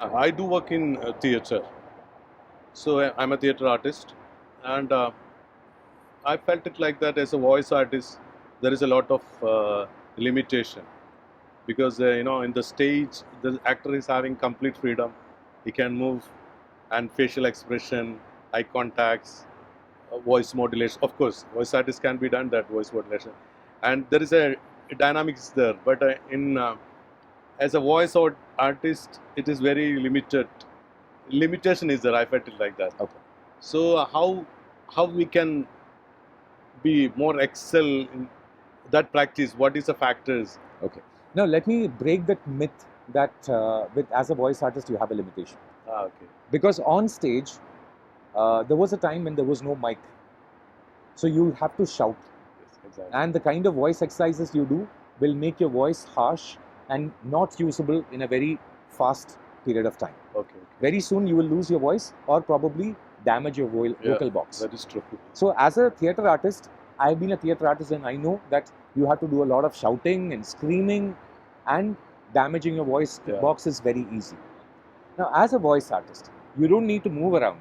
I do work in theatre, so I'm a theatre artist, and I felt it like that as a voice artist. There is a lot of limitation because in the stage the actor is having complete freedom. He can move and facial expression, eye contacts, voice modulation. Of course, voice artist can be done that voice modulation, and there is a dynamics there. But in as a voice artist, it is very limited. Limitation is there. I felt it like that. Okay. So how we can be more excel in that practice? What is the factors? Okay. Now let me break that myth that as a voice artist you have a limitation. Okay. Because on stage, there was a time when there was no mic, so you have to shout. Yes, exactly. And the kind of voice exercises you do will make your voice harsh and not usable in a very fast period of time. Okay. Very soon you will lose your voice or probably damage your vocal box. That is true. So as a theatre artist, I've been a theatre artist and I know that you have to do a lot of shouting and screaming, and damaging your voice box is very easy. Now as a voice artist, you don't need to move around.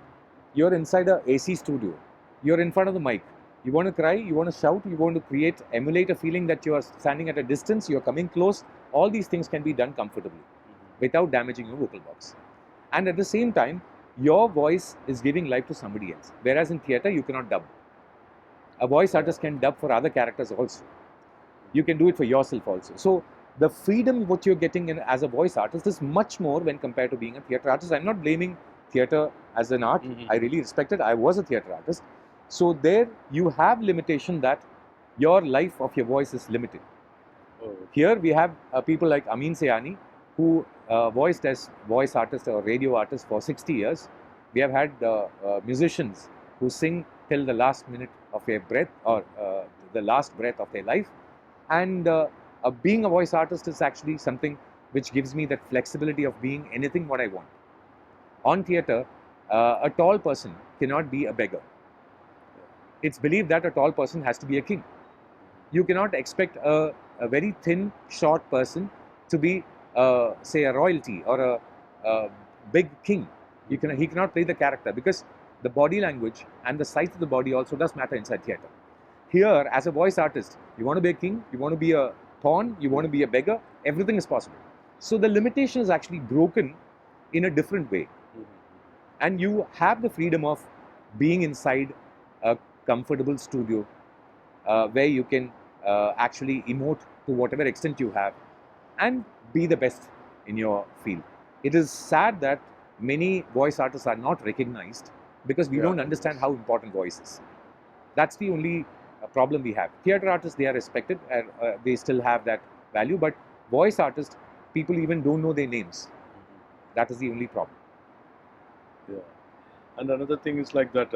You're inside a AC studio. You're in front of the mic. You want to cry, you want to shout, you want to emulate a feeling that you are standing at a distance, you're coming close. All these things can be done comfortably without damaging your vocal box. And at the same time, your voice is giving life to somebody else. Whereas in theatre, you cannot dub. A voice artist can dub for other characters also. You can do it for yourself also. So the freedom what you're getting as a voice artist is much more when compared to being a theatre artist. I'm not blaming theatre as an art. I really respect it. I was a theatre artist. So there you have limitation that your life of your voice is limited. Here we have people like Amin Sayani, who voiced as voice artist or radio artist for 60 years. We have had musicians who sing till the last minute of their breath or the last breath of their life. And being a voice artist is actually something which gives me that flexibility of being anything what I want. On theatre, a tall person cannot be a beggar. It's believed that a tall person has to be a king. You cannot expect a very thin, short person to be, say, a royalty or a big king. He cannot play the character because the body language and the size of the body also does matter inside theatre. Here, as a voice artist, you want to be a king, you want to be a pawn, you want to be a beggar, everything is possible. So the limitation is actually broken in a different way. And you have the freedom of being inside a comfortable studio where you can actually emote to whatever extent you have and be the best in your field. It is sad that many voice artists are not recognized because we don't understand how important voice is. That's the only problem we have. Theatre artists, they are respected and they still have that value, but voice artists, people even don't know their names. That is the only problem. Yeah. And another thing is like that,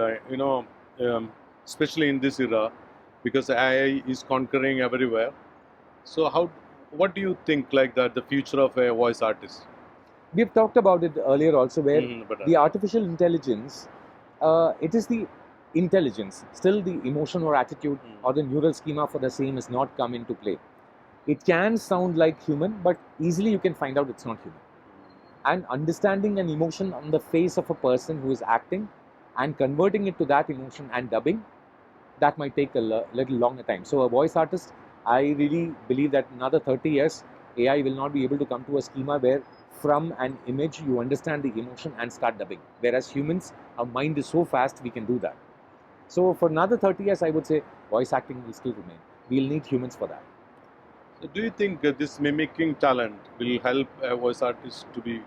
especially in this era, because AI is conquering everywhere. So what do you think like that, the future of a voice artist? We've talked about it earlier also, where the artificial intelligence, it is the intelligence, still the emotion or attitude or the neural schema for the same has not come into play. It can sound like human, but easily you can find out it's not human. And understanding an emotion on the face of a person who is acting and converting it to that emotion and dubbing, that might take a little longer time. So a voice artist, I really believe that another 30 years, AI will not be able to come to a schema where from an image you understand the emotion and start dubbing. Whereas humans, our mind is so fast, we can do that. So for another 30 years, I would say voice acting will still remain. We'll need humans for that. So do you think this mimicking talent will help a voice artist to be?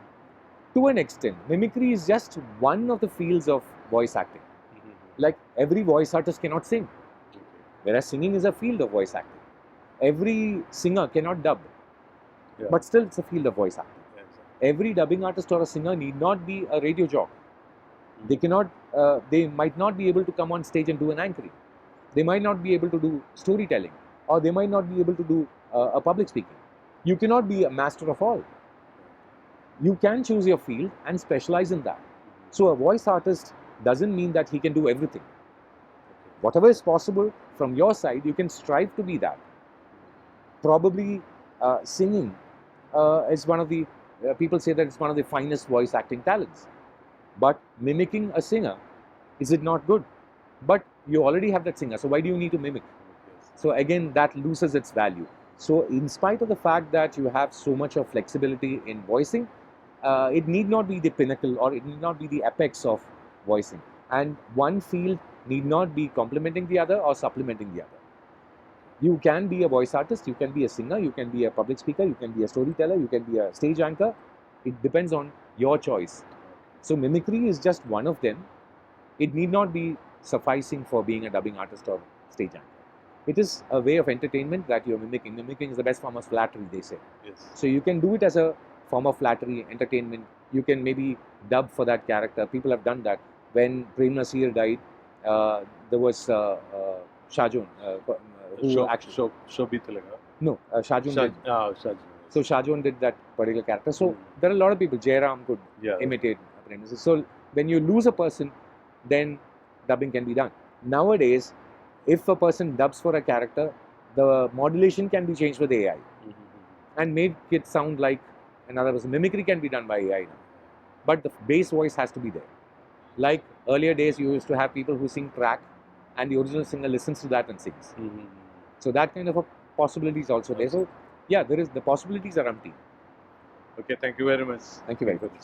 To an extent, mimicry is just one of the fields of voice acting. Like every voice artist cannot sing, whereas singing is a field of voice acting. Every singer cannot dub, but still it's a field of voice acting. Every dubbing artist or a singer need not be a radio jock. They cannot. They might not be able to come on stage and do an anchoring. They might not be able to do storytelling, or they might not be able to do a public speaking. You cannot be a master of all. You can choose your field and specialize in that. So a voice artist doesn't mean that he can do everything. Whatever is possible from your side, you can strive to be that. Probably singing is one of the people say that it's one of the finest voice acting talents. But mimicking a singer, is it not good? But you already have that singer, so why do you need to mimic? So again, that loses its value. So in spite of the fact that you have so much of flexibility in voicing, it need not be the pinnacle or it need not be the apex of voicing. And one field need not be complementing the other or supplementing the other. You can be a voice artist, you can be a singer, you can be a public speaker, you can be a storyteller, you can be a stage anchor. It depends on your choice. So mimicry is just one of them. It need not be sufficing for being a dubbing artist or stage anchor. It is a way of entertainment that you're mimicking. Mimicking is the best form of flattery, they say. Yes. So you can do it as a form of flattery, entertainment. You can maybe dub for that character. People have done that. When Prem Nasir died, there was Shahjoon, who actually... Shobhi Tilaga. No, Shahjoon did. Shahjoon. So Shahjoon did that particular character. So there are a lot of people. Jairam could imitate Prem Nasir. So when you lose a person, then dubbing can be done. Nowadays, if a person dubs for a character, the modulation can be changed with AI and make it sound like another person. Mimicry can be done by AI now, but the base voice has to be there. Like earlier days, you used to have people who sing track, and the original singer listens to that and sings. So that kind of a possibility is also there. So yeah, the possibilities are empty. Okay, thank you very much. Thank you very much.